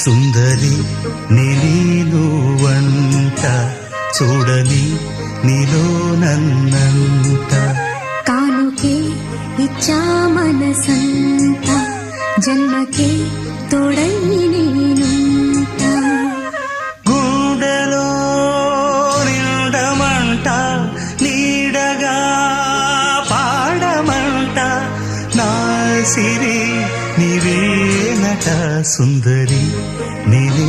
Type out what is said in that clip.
సుందరి నేను వంట చూడని నీలో నన్నంట కానుకే ఇచ్చా మనసంత జన్మకే తోడై నేనుంట గుండెలో నిండమంట నీడగా పాడమంట నా సిరి నీవేనట సుందరి నేనే